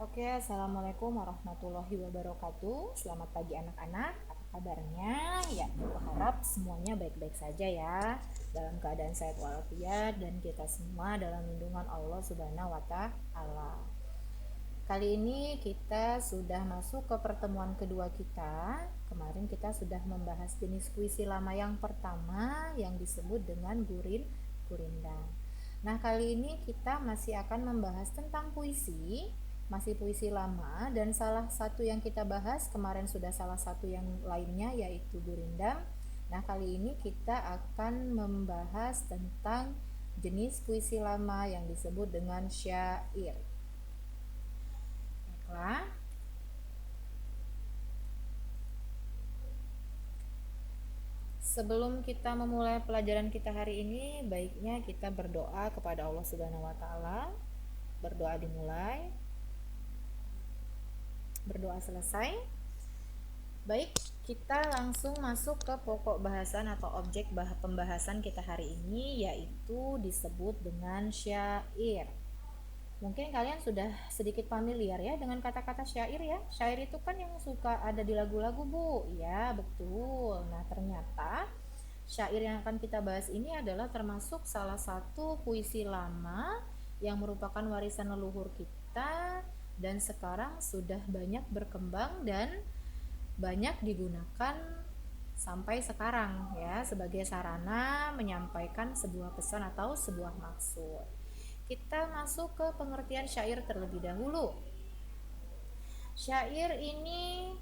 Oke, Assalamualaikum warahmatullahi wabarakatuh. Selamat pagi anak-anak, apa kabarnya? Ya, aku harap semuanya baik-baik saja ya, dalam keadaan sehat walafiat dan kita semua dalam lindungan Allah Subhanahu wa Ta'ala. Kali ini kita sudah masuk ke pertemuan kedua kita. Kemarin kita sudah membahas jenis puisi lama yang pertama yang disebut dengan gurindam. Nah, kali ini kita masih akan membahas tentang puisi, masih puisi lama, dan salah satu yang kita bahas kemarin sudah salah satu yang lainnya yaitu gurindam. Nah, kali ini kita akan membahas tentang jenis puisi lama yang disebut dengan syair. Baiklah. Sebelum kita memulai pelajaran kita hari ini, baiknya kita berdoa kepada Allah Subhanahu wa taala. Berdoa dimulai. Berdoa selesai. Baik, kita langsung masuk ke pokok bahasan atau objek pembahasan kita hari ini, yaitu disebut dengan syair. Mungkin kalian sudah sedikit familiar ya dengan kata-kata syair ya. Syair itu kan yang suka ada di lagu-lagu, Bu. Ya, betul. Nah, ternyata syair yang akan kita bahas ini adalah termasuk salah satu puisi lama yang merupakan warisan leluhur kita dan sekarang sudah banyak berkembang dan banyak digunakan sampai sekarang ya sebagai sarana menyampaikan sebuah pesan atau sebuah maksud. Kita masuk ke pengertian syair terlebih dahulu. Syair ini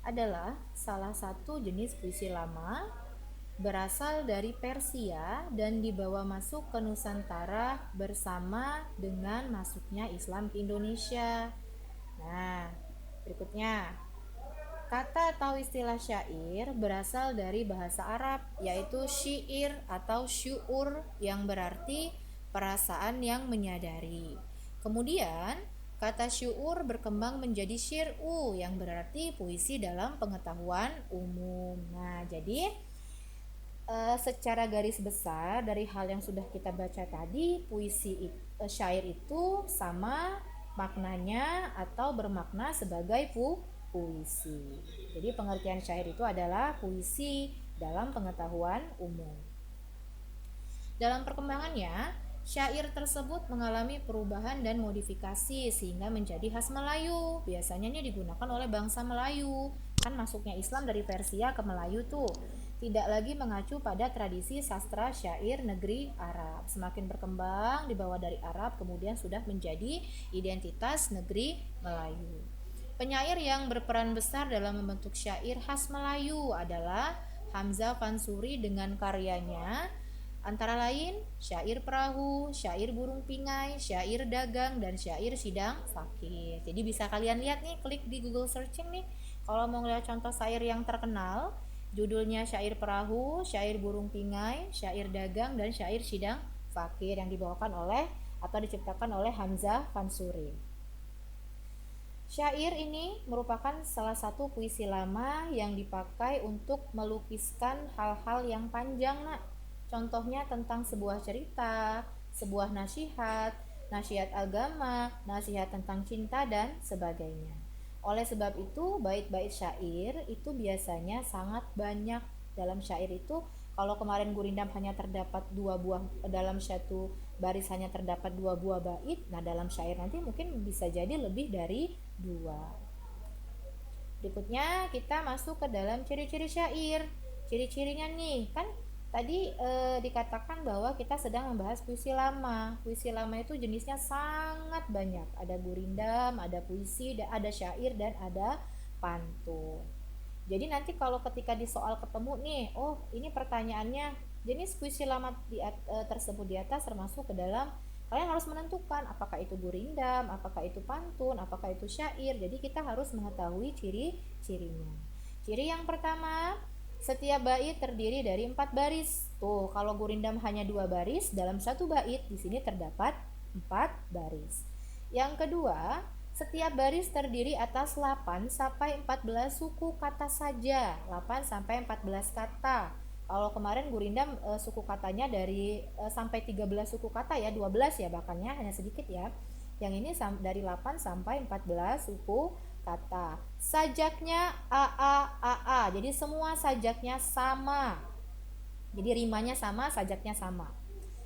adalah salah satu jenis puisi lama berasal dari Persia dan dibawa masuk ke Nusantara bersama dengan masuknya Islam ke Indonesia. Nah, berikutnya, kata atau istilah syair berasal dari bahasa Arab, yaitu syair atau syu'ur yang berarti perasaan yang menyadari. Kemudian, kata syu'ur berkembang menjadi syir'u yang berarti puisi dalam pengetahuan umum. Nah, jadi secara garis besar dari hal yang sudah kita baca tadi, syair itu sama maknanya atau bermakna sebagai puisi. Jadi pengertian syair itu adalah puisi dalam pengetahuan umum. Dalam perkembangannya, syair tersebut mengalami perubahan dan modifikasi sehingga menjadi khas Melayu. Biasanya ini digunakan oleh bangsa Melayu. Kan masuknya Islam dari Persia ke Melayu tuh. Tidak lagi mengacu pada tradisi sastra syair negeri Arab. Semakin berkembang dibawa dari Arab kemudian sudah menjadi identitas negeri Melayu. Penyair yang berperan besar dalam membentuk syair khas Melayu adalah Hamzah Fansuri dengan karyanya antara lain syair perahu, syair burung pingai, syair dagang, dan syair sidang fakir. Jadi bisa kalian lihat nih, klik di Google searching nih. Kalau mau lihat contoh syair yang terkenal, judulnya syair perahu, syair burung pingai, syair dagang, dan syair sidang fakir yang dibawakan oleh atau diciptakan oleh Hamzah Fansuri. Syair ini merupakan salah satu puisi lama yang dipakai untuk melukiskan hal-hal yang panjang, nak. Contohnya tentang sebuah cerita, sebuah nasihat, nasihat agama, nasihat tentang cinta dan sebagainya. Oleh sebab itu, bait-bait syair itu biasanya sangat banyak. Dalam syair itu, kalau kemarin gurindam hanya terdapat dua buah, dalam satu baris hanya terdapat dua buah bait, nah dalam syair nanti mungkin bisa jadi lebih dari dua. Berikutnya kita masuk ke dalam ciri-ciri syair. Ciri-cirinya nih, kan tadi dikatakan bahwa kita sedang membahas puisi lama. Puisi lama itu jenisnya sangat banyak. Ada gurindam, ada puisi, ada syair, dan ada pantun. Jadi nanti kalau ketika di soal ketemu nih, oh ini pertanyaannya jenis puisi lama tersebut di atas termasuk ke dalam, kalian harus menentukan apakah itu gurindam, apakah itu pantun, apakah itu syair. Jadi kita harus mengetahui ciri-cirinya. Ciri yang pertama, setiap bait terdiri dari 4 baris. Tuh, kalau gurindam hanya 2 baris, dalam satu bait di sini terdapat 4 baris. Yang kedua, setiap baris terdiri atas 8 sampai 14 suku kata saja. 8 sampai 14 kata. Kalau kemarin gurindam suku katanya dari sampai 13 suku kata ya, 12 ya bahkannya hanya sedikit ya. Yang ini dari 8 sampai 14 suku kata. Sajaknya a. Jadi semua sajaknya sama. Jadi rimanya sama, sajaknya sama.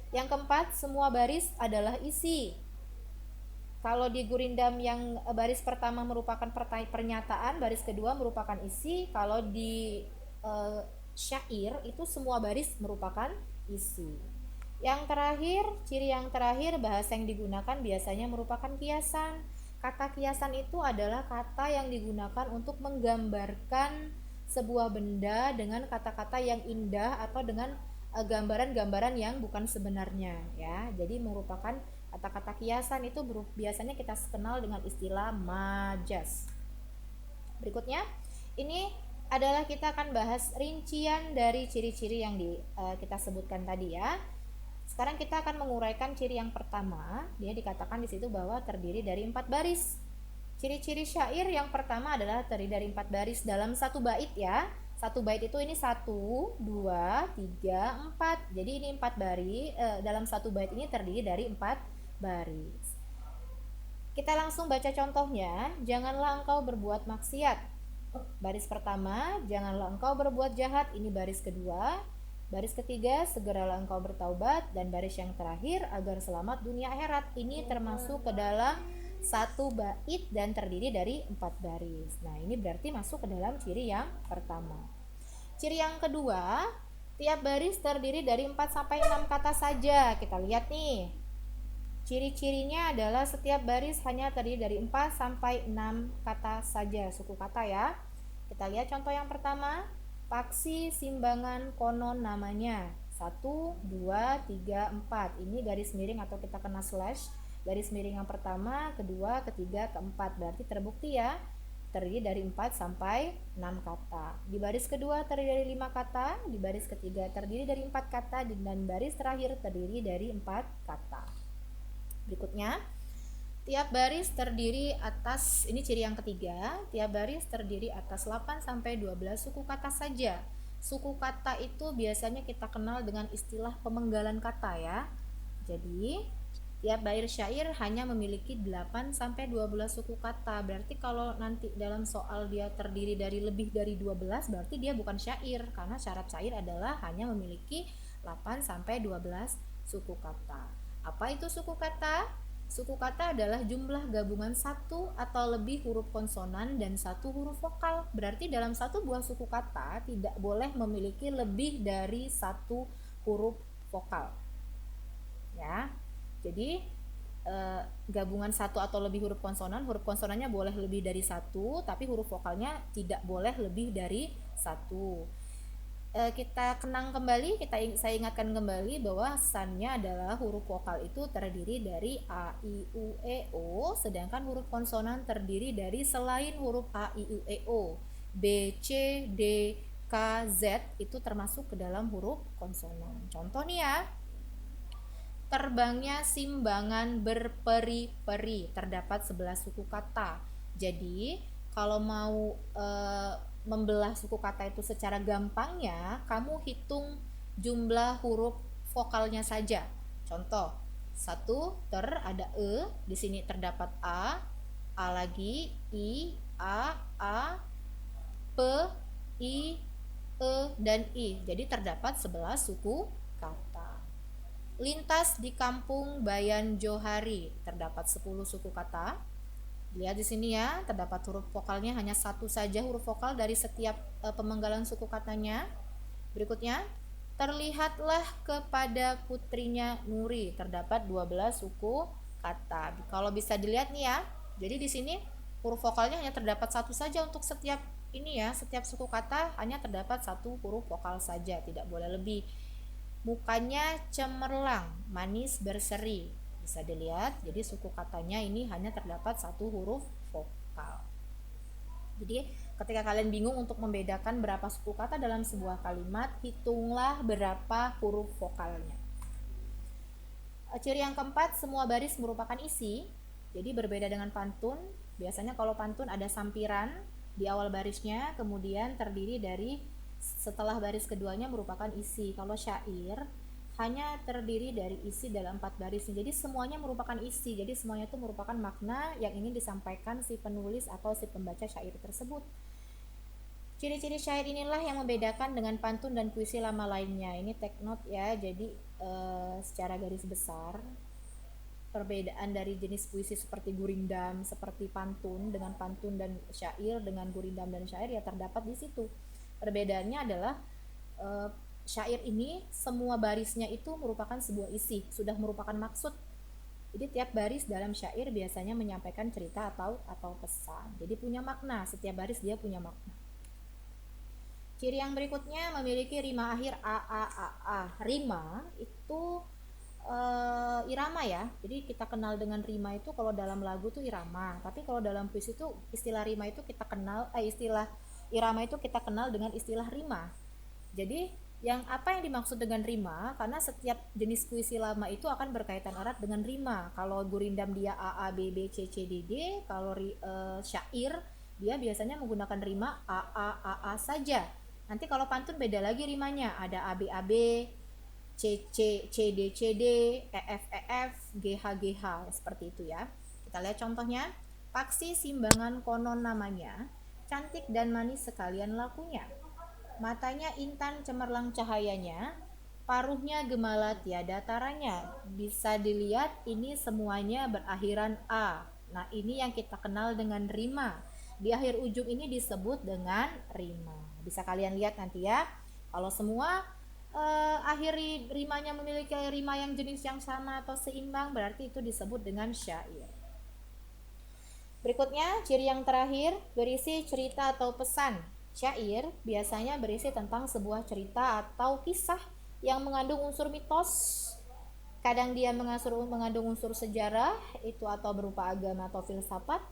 Yang keempat, semua baris adalah isi. Kalau di gurindam yang baris pertama merupakan pernyataan, baris kedua merupakan isi. Kalau di syair itu semua baris merupakan isi. Yang terakhir, ciri yang terakhir, bahasa yang digunakan biasanya merupakan kiasan. Kata kiasan itu adalah kata yang digunakan untuk menggambarkan sebuah benda dengan kata-kata yang indah atau dengan gambaran-gambaran yang bukan sebenarnya, ya. Jadi merupakan kata-kata kiasan itu biasanya kita kenal dengan istilah majas. Berikutnya, ini adalah kita akan bahas rincian dari ciri-ciri yang kita sebutkan tadi, ya. Sekarang kita akan menguraikan ciri yang pertama. Dia dikatakan di situ bahwa terdiri dari 4 baris. Ciri-ciri syair yang pertama adalah terdiri dari 4 baris dalam satu bait, ya. Satu bait itu ini 1, 2, 3, 4. Jadi ini 4 baris. Dalam satu bait ini terdiri dari 4 baris. Kita langsung baca contohnya. Janganlah engkau berbuat maksiat. Baris pertama, janganlah engkau berbuat jahat. Ini baris kedua. Baris ketiga, segeralah engkau bertaubat. Dan baris yang terakhir, agar selamat dunia akhirat. Ini termasuk ke dalam satu bait dan terdiri dari 4 baris. Nah, ini berarti masuk ke dalam ciri yang pertama. Ciri yang kedua, tiap baris terdiri dari 4 sampai 6 kata saja. Kita lihat nih. Ciri-cirinya adalah setiap baris hanya terdiri dari 4 sampai 6 kata saja, suku kata, ya. Kita lihat contoh yang pertama. Paksi simbangan konon namanya. 1, 2, 3, 4. Ini garis miring atau kita kena slash. Garis miring yang pertama, kedua, ketiga, keempat. Berarti terbukti, ya, terdiri dari 4 sampai 6 kata. Di baris kedua terdiri dari 5 kata. Di baris ketiga terdiri dari 4 kata. Dan baris terakhir terdiri dari 4 kata. Berikutnya, tiap baris terdiri atas, ini ciri yang ketiga, tiap baris terdiri atas 8 sampai 12 suku kata saja. Suku kata itu biasanya kita kenal dengan istilah pemenggalan kata, ya. Jadi, tiap bait syair hanya memiliki 8 sampai 12 suku kata. Berarti kalau nanti dalam soal dia terdiri dari lebih dari 12, berarti dia bukan syair, karena syarat syair adalah hanya memiliki 8 sampai 12 suku kata. Apa itu suku kata? Suku kata adalah jumlah gabungan satu atau lebih huruf konsonan dan satu huruf vokal. Berarti dalam satu buah suku kata tidak boleh memiliki lebih dari satu huruf vokal, ya. Jadi gabungan satu atau lebih huruf konsonannya boleh lebih dari satu, tapi huruf vokalnya tidak boleh lebih dari satu. Kita kenang kembali, saya ingatkan kembali bahwa asalnya adalah huruf vokal itu terdiri dari a, i, u, e, o, sedangkan huruf konsonan terdiri dari selain huruf a, i, u, e, o, b, c, d, k, z itu termasuk ke dalam huruf konsonan. Contoh nih, ya. Terbangnya simbangan berperi-peri, terdapat 11 suku kata. Jadi kalau mau membelah suku kata itu secara gampangnya, kamu hitung jumlah huruf vokalnya saja. Contoh, 1 ada e, di sini terdapat a lagi, i, a, p, i, e, dan i. Jadi terdapat 11 suku kata. Lintas di kampung Bayan Johari, terdapat 10 suku kata. Lihat di sini, ya, terdapat huruf vokalnya hanya satu saja huruf vokal dari setiap pemenggalan suku katanya. Berikutnya, terlihatlah kepada putrinya Nuri, terdapat 12 suku kata. Kalau bisa dilihat nih, ya. Jadi di sini huruf vokalnya hanya terdapat satu saja untuk setiap ini, ya. Setiap suku kata hanya terdapat satu huruf vokal saja, tidak boleh lebih. Mukanya cemerlang, manis berseri. Bisa dilihat, jadi suku katanya ini hanya terdapat satu huruf vokal. Jadi ketika kalian bingung untuk membedakan berapa suku kata dalam sebuah kalimat, hitunglah berapa huruf vokalnya. Ciri yang keempat, semua baris merupakan isi. Jadi berbeda dengan pantun. Biasanya kalau pantun ada sampiran di awal barisnya, kemudian terdiri dari setelah baris keduanya merupakan isi. Kalau syair hanya terdiri dari isi dalam 4 baris. Jadi semuanya merupakan isi. Jadi semuanya itu merupakan makna yang ingin disampaikan si penulis atau si pembaca syair tersebut. Ciri-ciri syair inilah yang membedakan dengan pantun dan puisi lama lainnya. Ini take note ya. Jadi secara garis besar perbedaan dari jenis puisi seperti gurindam, seperti pantun dengan pantun dan syair, dengan gurindam dan syair ya terdapat di situ. Perbedaannya adalah syair ini semua barisnya itu merupakan sebuah isi, sudah merupakan maksud. Jadi tiap baris dalam syair biasanya menyampaikan cerita atau pesan. Jadi punya makna, setiap baris dia punya makna. Ciri yang berikutnya memiliki rima akhir a. Rima itu irama ya. Jadi kita kenal dengan rima itu kalau dalam lagu tuh irama. Tapi kalau dalam puisi itu istilah rima itu kita kenal istilah irama itu kita kenal dengan istilah rima. Jadi apa yang dimaksud dengan rima? Karena setiap jenis puisi lama itu akan berkaitan erat dengan rima. Kalau gurindam dia A B B C C D D, kalau syair dia biasanya menggunakan rima A saja. Nanti kalau pantun beda lagi rimanya, ada A B, C D, E F, G H, seperti itu ya. Kita lihat contohnya. Paksi simbangan konon namanya, cantik dan manis sekalian lakunya. Matanya intan cemerlang cahayanya, paruhnya gemala tiada taranya. Bisa dilihat ini semuanya berakhiran A. Nah ini yang kita kenal dengan rima. Di akhir ujung ini disebut dengan rima. Bisa kalian lihat nanti ya. Kalau semua akhir rimanya memiliki rima yang jenis yang sama atau seimbang, berarti itu disebut dengan syair. Berikutnya, ciri yang terakhir, berisi cerita atau pesan. Syair biasanya berisi tentang sebuah cerita atau kisah yang mengandung unsur mitos. Kadang dia mengandung unsur sejarah, itu atau berupa agama atau filsafat,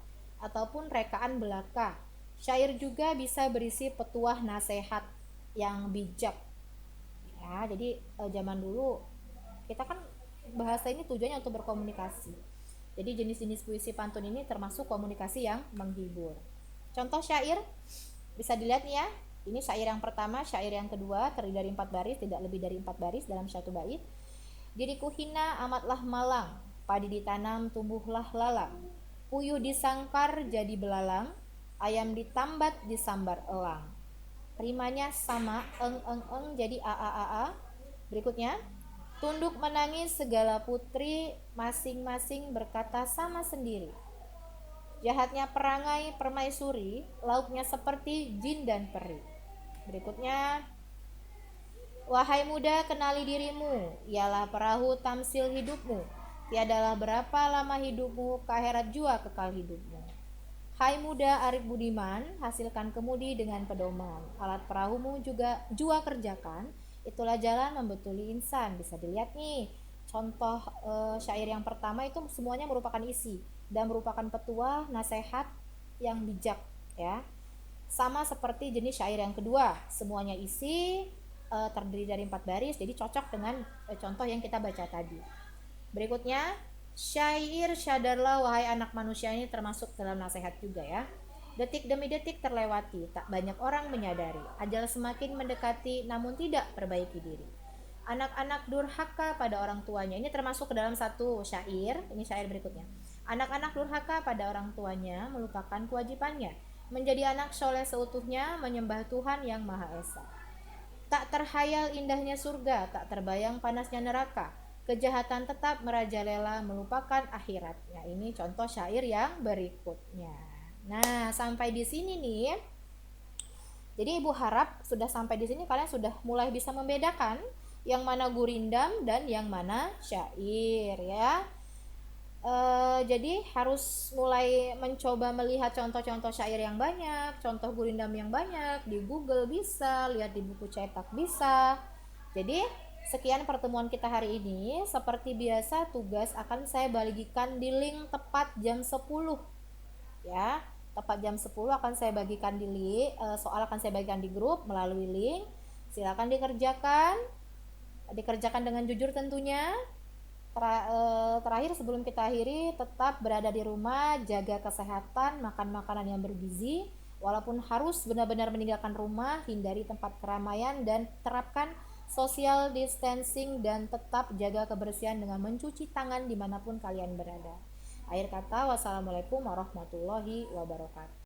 ataupun rekaan belaka. Syair juga bisa berisi petuah nasihat yang bijak. Ya, jadi zaman dulu kita kan bahasa ini tujuannya untuk berkomunikasi. Jadi jenis-jenis puisi pantun ini termasuk komunikasi yang menghibur. Contoh syair bisa dilihat nih ya. Ini syair yang pertama, syair yang kedua terdiri dari 4 baris, tidak lebih dari 4 baris dalam satu bait. Diriku hina amatlah malang, padi ditanam tumbuhlah lalang. Puyuh disangkar jadi belalang, ayam ditambat disambar elang. Rimanya sama eng jadi a. Berikutnya, tunduk menangis segala putri, masing-masing berkata sama sendiri. Jahatnya perangai permaisuri, lauknya seperti jin dan peri. Berikutnya, wahai muda kenali dirimu, ialah perahu tamsil hidupmu. Tiadalah berapa lama hidupmu, ke akhirat jua kekal hidupmu. Hai muda arif budiman, hasilkan kemudi dengan pedoman. Alat perahumu juga jua kerjakan, itulah jalan membetuli insan. Bisa dilihat nih, contoh syair yang pertama itu semuanya merupakan isi dan merupakan petuah nasihat yang bijak ya. Sama seperti jenis syair yang kedua, semuanya isi, terdiri dari 4 baris, jadi cocok dengan contoh yang kita baca tadi. Berikutnya, syair syadarlah wahai anak manusia ini termasuk dalam nasihat juga ya. Detik demi detik terlewati, tak banyak orang menyadari. Ajal semakin mendekati, namun tidak perbaiki diri. Anak-anak durhaka pada orang tuanya. Ini termasuk ke dalam satu syair. Ini syair berikutnya. Anak-anak durhaka pada orang tuanya, melupakan kewajibannya. Menjadi anak soleh seutuhnya, menyembah Tuhan yang Maha Esa. Tak terhayal indahnya surga, tak terbayang panasnya neraka. Kejahatan tetap merajalela, melupakan akhiratnya. Ini contoh syair yang berikutnya. Nah, sampai di sini nih. Jadi Ibu harap sudah sampai di sini kalian sudah mulai bisa membedakan yang mana gurindam dan yang mana syair ya. Jadi harus mulai mencoba melihat contoh-contoh syair yang banyak, contoh gurindam yang banyak, di Google bisa, lihat di buku cetak bisa. Jadi sekian pertemuan kita hari ini. Seperti biasa tugas akan saya bagikan di link tepat jam 10 ya. Tepat jam 10 akan saya bagikan di link, soal akan saya bagikan di grup melalui link. Silakan dikerjakan dengan jujur tentunya. Terakhir sebelum kita akhiri, tetap berada di rumah, jaga kesehatan, makan makanan yang bergizi. Walaupun harus benar-benar meninggalkan rumah, hindari tempat keramaian dan terapkan social distancing, dan tetap jaga kebersihan dengan mencuci tangan dimanapun kalian berada. Akhir kata, wassalamualaikum warahmatullahi wabarakatuh.